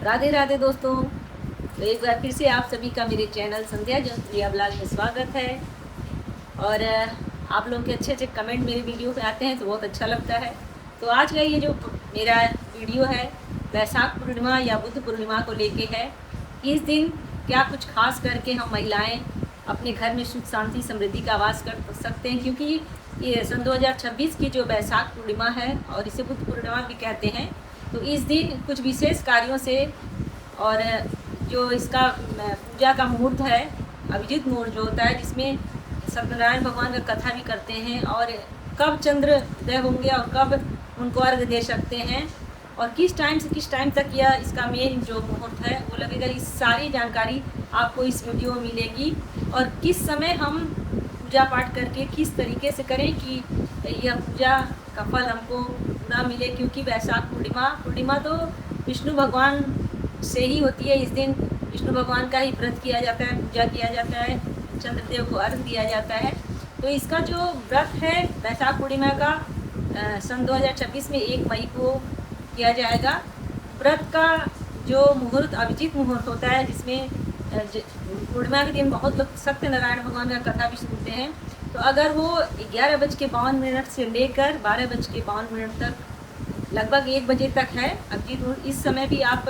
राधे राधे दोस्तों। तो एक बार फिर से आप सभी का मेरे चैनल संध्या जंत्रिया ब्लॉग में स्वागत है। और आप लोगों के अच्छे अच्छे कमेंट मेरे वीडियो पे आते हैं तो बहुत अच्छा लगता है। तो आज का ये जो मेरा वीडियो है वैशाख पूर्णिमा या बुद्ध पूर्णिमा को लेके है। इस दिन क्या कुछ खास करके हम महिलाएं अपने घर में सुख शांति समृद्धि का आवास कर सकते हैं, क्योंकि ये सन 2026 की जो वैशाख पूर्णिमा है और इसे बुद्ध पूर्णिमा भी कहते हैं। तो इस दिन कुछ विशेष कार्यों से और जो इसका पूजा का मुहूर्त है, अभिजीत मुहूर्त जो होता है, जिसमें सत्यनारायण भगवान का कथा भी करते हैं और कब चंद्रोदय होंगे और कब उनको अर्घ दे सकते हैं और किस टाइम से किस टाइम तक यह इसका मेन जो मुहूर्त है वो लगेगा। इस सारी जानकारी आपको इस वीडियो में मिलेगी और किस समय हम पूजा पाठ करके किस तरीके से करें कि यह पूजा का फल हमको पूरा मिले। क्योंकि वैशाख पूर्णिमा तो विष्णु भगवान से ही होती है। इस दिन विष्णु भगवान का ही व्रत किया जाता है, पूजा किया जाता है, चंद्रदेव को अर्घ दिया जाता है। तो इसका जो व्रत है वैशाख पूर्णिमा का सन 2026 में 1 मई को किया जाएगा। व्रत का जो मुहूर्त अभिजीत मुहूर्त होता है, जिसमें पूर्णिमा के दिन बहुत लोग सत्यनारायण भगवान का कथा भी सुनते हैं। तो अगर वो 11:52 से लेकर 12:52 तक लगभग 1 बजे तक है अभिजीत मुहूर्त, इस समय भी आप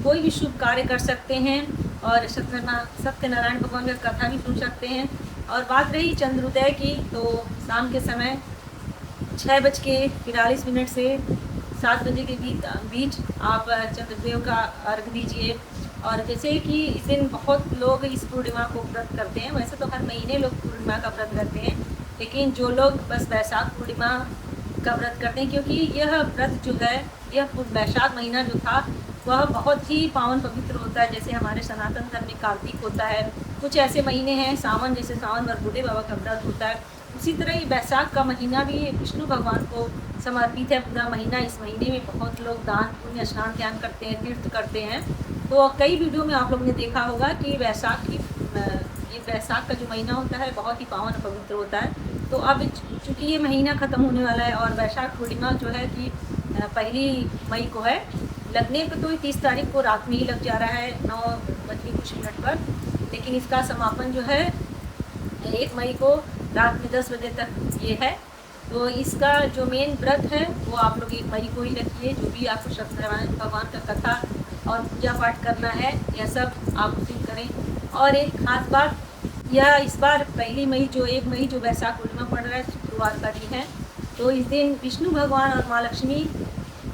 कोई भी शुभ कार्य कर सकते हैं और सत्यनारायण भगवान का कथा भी सुन सकते हैं। और बात रही चंद्रोदय की, तो शाम के समय 6:43 से 7 बजे के बीच आप चंद्रदेव का अर्घ दीजिए। और जैसे कि इस दिन बहुत लोग इस पूर्णिमा को व्रत करते हैं, वैसे तो हर महीने लोग पूर्णिमा का व्रत करते हैं, लेकिन जो लोग बस वैशाख पूर्णिमा का व्रत करते हैं, क्योंकि यह व्रत जो है, यह वैशाख महीना जो था वह बहुत ही पावन पवित्र होता है। जैसे हमारे सनातन धर्म में कार्तिक होता है, कुछ ऐसे महीने हैं सावन, जैसे सावन वरबुड्ढे बाबा का व्रत होता है, उसी तरह ही वैशाख का महीना भी विष्णु भगवान को समर्पित है। पूरा महीना, इस महीने में बहुत लोग दान पुण्य स्नान ध्यान करते हैं, तीर्थ करते हैं। तो कई वीडियो में आप लोगों ने देखा होगा कि ये वैशाख का जो महीना होता है बहुत ही पावन पवित्र होता है। तो अब चूँकि ये महीना ख़त्म होने वाला है और वैशाख पूर्णिमा जो है कि 1 मई को है, लगने पर तो 30 तारीख को रात में ही लग जा रहा है 9 बज के कुछ मिनट पर, लेकिन इसका समापन जो है 1 मई को रात में 10 बजे तक ये है। तो इसका जो मेन व्रत है वो आप लोग 1 मई को ही रखिए। जो भी आपको सत्यनारायण भगवान का कथा और पूजा पाठ करना है, यह सब आप उसी करें। और एक खास बात, यह इस बार 1 मई जो वैशाख पूर्णिमा पड़ रहा है, शुक्रवार का दिन है। तो इस दिन विष्णु भगवान और माँ लक्ष्मी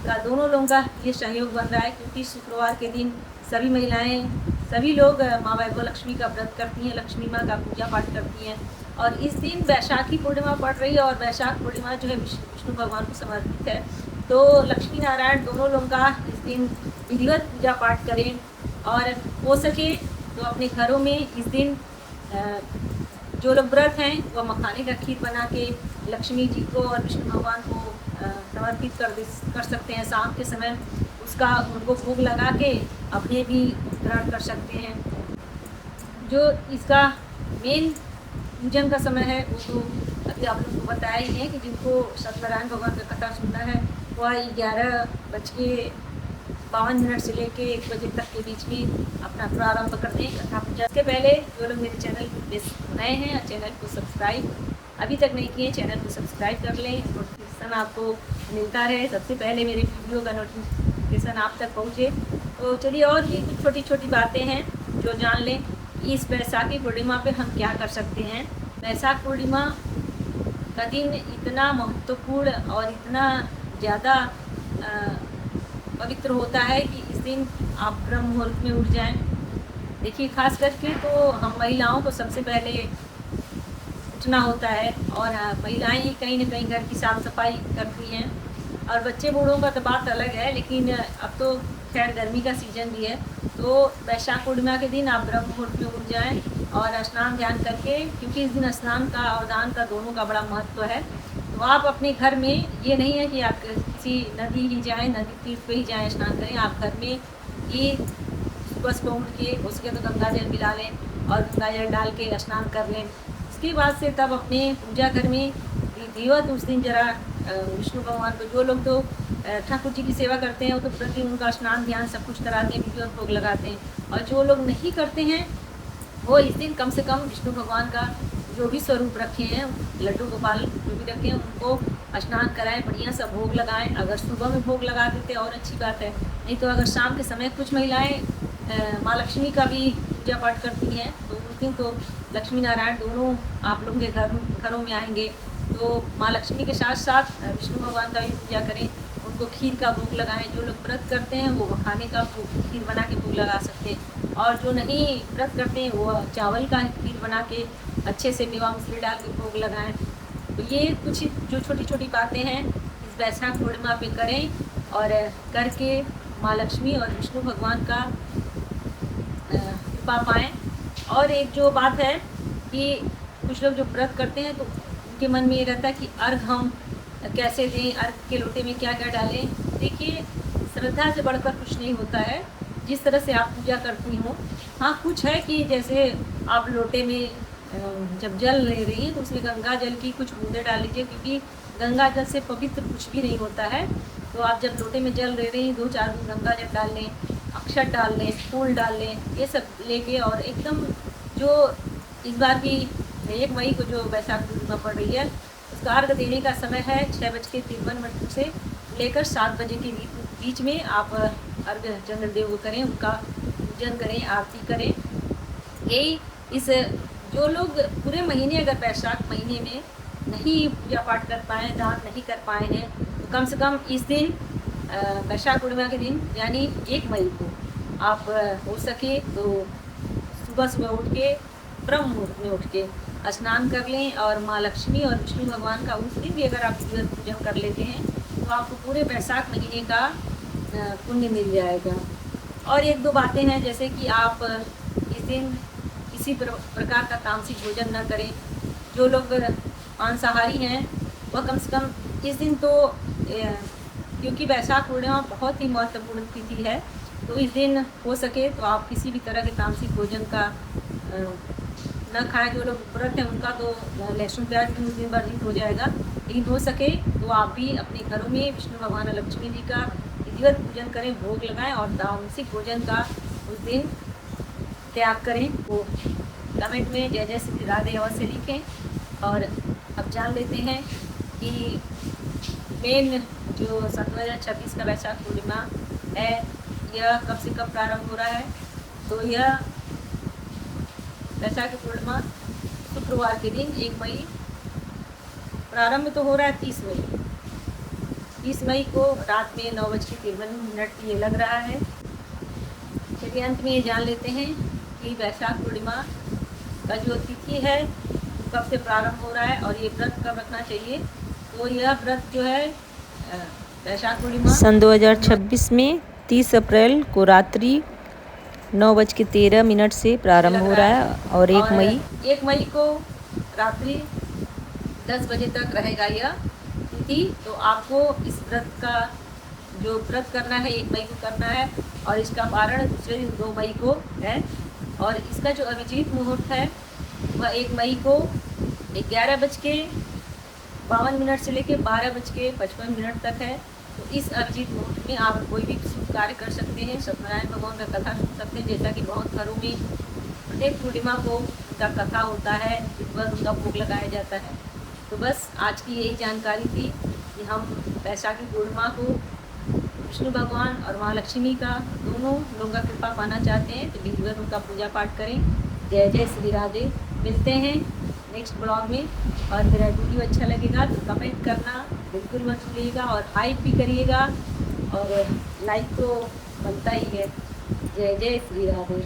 का दोनों लोगों का ये सहयोग बन रहा है, क्योंकि शुक्रवार के दिन सभी महिलाएं, सभी लोग माँ वैभव लक्ष्मी का व्रत करती हैं, लक्ष्मी माँ का पूजा पाठ करती हैं। और इस दिन वैशाखी पूर्णिमा पड़ रही है और वैशाख पूर्णिमा जो है विष्णु भगवान को समर्पित है। तो लक्ष्मी नारायण दोनों लोगों का इस दिन विधिवत पूजा पाठ करें और हो सके तो अपने घरों में इस दिन जो लोग व्रत हैं वह मखाने का खीर बना के लक्ष्मी जी को और विष्णु भगवान को समर्पित कर सकते हैं। शाम के समय उसका उनको भोग लगा के अपने भी ग्रहण कर सकते हैं। जो इसका मेन पूजन का समय है वो तो अभी आप लोगों को बताया ही है कि जिनको सत्यनारायण भगवान का कथा सुनना है वह 11:52 से लेके 1 बजे तक के बीच में अपना प्रारंभ करते हैं कथा पूजा। इसके पहले जो लोग मेरे चैनल पे नए हैं, चैनल को सब्सक्राइब अभी तक नहीं किए, चैनल को सब्सक्राइब कर लें, नोटिफिकेशन आपको मिलता रहे, सबसे पहले मेरे वीडियो का नोटिफिकेशन आप तक पहुँचे। तो चलिए, और भी कुछ छोटी छोटी बातें हैं जो जान लें। इस वैशाखी पूर्णिमा पे हम क्या कर सकते हैं। वैशाख पूर्णिमा का दिन इतना महत्वपूर्ण और इतना ज़्यादा पवित्र होता है कि इस दिन आप ब्रह्म मुहूर्त में उठ जाएं। देखिए, खास करके तो हम महिलाओं को सबसे पहले उठना होता है और महिलाएं ही कहीं न कहीं घर की साफ़ सफाई करती हैं। और बच्चे बूढ़ों का तो बात अलग है, लेकिन अब तो खैर गर्मी का सीज़न भी है। तो वैशाख पूर्णिमा के दिन आप ब्रह्म मुहूर्त में उठ जाएँ और स्नान ध्यान करके, क्योंकि इस दिन स्नान का और दान का दोनों का बड़ा महत्व है। तो आप अपने घर में, ये नहीं है कि आप किसी नदी ही जाएँ, नदी तीर्थ पे ही जाएँ स्नान करें, आप घर में ही सुबह उठ के हो सके तो गंगा जल मिला लें और गंगा जल डाल के स्नान कर लें। उसके बाद से तब अपने पूजा घर में विधिवत उस दिन जरा विष्णु भगवान को, जो लोग तो ठाकुर जी की सेवा करते हैं वो तो प्रतिदिन उनका स्नान ध्यान सब कुछ कराते हैं, विधि और भोग लगाते हैं। और जो लोग नहीं करते हैं वो इस दिन कम से कम विष्णु भगवान का जो भी स्वरूप रखे हैं, लड्डू गोपाल जो भी रखे हैं, उनको स्नान कराएं, बढ़िया सा भोग लगाएं। अगर सुबह में भोग लगा देते और अच्छी बात है, नहीं तो अगर शाम के समय कुछ महिलाएं माँ लक्ष्मी का भी पूजा पाठ करती हैं, तो उस दिन तो लक्ष्मी नारायण दोनों आप लोगों के घरों में आएंगे, तो माँ लक्ष्मी के साथ साथ विष्णु भगवान का भी पूजा करें, उनको खीर का भोग लगाएं। जो लोग व्रत करते हैं वो खाने का खीर बना के भोग लगा सकते हैं, और जो नहीं व्रत करते हैं वो चावल का खीर बना के अच्छे से मेवा मछली डाल के भोग लगाएं। तो ये कुछ जो छोटी छोटी बातें हैं इस वैशाख पूर्णिमा पे करें, और करके माँ लक्ष्मी और विष्णु भगवान का कृपा पाएँ। और एक जो बात है कि कुछ लोग जो व्रत करते हैं तो उनके मन में ये रहता है कि अर्घ हम कैसे दें, अर्घ के लोटे में क्या क्या डालें। देखिए, श्रद्धा से बढ़कर कुछ नहीं होता है, जिस तरह से आप पूजा करती हो। हाँ, कुछ है कि जैसे आप लोटे में जब जल ले रही हैं तो उसमें गंगा जल की कुछ बूंदें डाल लीजिए, क्योंकि गंगा जल से पवित्र कुछ भी नहीं होता है। तो आप जब लोटे में जल ले रही हैं 2-4 बूंद गंगा जल डाल लें, अक्षत डाल लें, फूल डाल लें, ये सब लेके, और एकदम जो इस बार की 1 मई को जो वैशाख पूर्णिमा पड़ रही है उसका अर्घ देने का समय है 6:53 से लेकर 7 बजे के बीच में आप अर्घ चंद्रदेव को करें, उनका पूजन करें, आरती करें। यही इस जो लोग पूरे महीने अगर वैशाख महीने में नहीं पूजा पाठ कर पाए, दान नहीं कर पाए हैं, तो कम से कम इस दिन वैशाख पूर्णिमा के दिन यानी 1 मई को आप हो सके तो सुबह सुबह उठ के ब्रह्म मुहूर्त में उठ के स्नान कर लें, और माँ लक्ष्मी और विष्णु भगवान का उस दिन भी अगर आप पूजन कर लेते हैं तो आपको पूरे वैशाख महीने का पुण्य मिल जाएगा। और 1-2 बातें हैं, जैसे कि आप इस दिन किसी प्रकार का तामसिक भोजन न करें। जो लोग मांसाहारी हैं वह कम से कम इस दिन तो क्योंकि वैशाख पूर्णिमा बहुत ही महत्वपूर्ण तिथि है, तो इस दिन हो सके तो आप किसी भी तरह के तामसिक भोजन का न खाएं। जो लोग व्रत हैं उनका तो लहसुन प्याज भी उस दिन वर्जित हो जाएगा, लेकिन हो सके तो आप भी अपने घरों में विष्णु भगवान और लक्ष्मी जी का विधिवत पूजन करें, भोग लगाएं, और तामसिक भोजन का उस दिन त्याग करें। वो कमेंट में जय जय श्री राधे अवश्य लिखें। और अब जान लेते हैं कि मेन जो 2026 का वैशाख पूर्णिमा है यह कब से कब प्रारंभ हो रहा है। तो यह वैशाख पूर्णिमा शुक्रवार के दिन 1 मई प्रारंभ तो हो रहा है 30 मई। 30 मई को रात में 9:53 ये लग रहा है। चलिए अंत में ये जान लेते हैं कि वैशाख पूर्णिमा का जो तिथि है कब से प्रारंभ हो रहा है और ये व्रत कब रखना चाहिए। तो यह व्रत जो है वैशाख पूर्णिमा सन 2026 में 30 अप्रैल को रात्रि 9:13 से प्रारंभ हो रहा है, और 1 मई को रात्रि 10 बजे तक रहेगा यह तिथि। तो आपको इस व्रत का जो व्रत करना है 1 मई को करना है, और इसका पारण दूसरे दिन 2 मई को है। और इसका जो अभिजीत मुहूर्त है वह 1 मई को 11:52 से लेकर 12:55 तक है। तो इस अभिजीत मुहूर्त में आप कोई भी शुभ कार्य कर सकते हैं, सत्यनारायण भगवान का कथा सुन सकते हैं, जैसा कि बहुत घरों में प्रत्येक पूर्णिमा को उनका कथा होता है, वह उनका भोग लगाया जाता है। तो बस आज की यही जानकारी थी कि हम वैशाखी पूर्णिमा को विष्णु भगवान और माँ लक्ष्मी का दोनों लोगों का कृपा पाना चाहते हैं, तो विधिवत उनका पूजा पाठ करें। जय जय श्री राधे। मिलते हैं नेक्स्ट ब्लॉग में। और मेरा वीडियो अच्छा लगेगा तो कमेंट करना बिल्कुल मत भूलिएगा, और हाइप भी करिएगा, और लाइक तो बनता ही है। जय जय श्री राधे।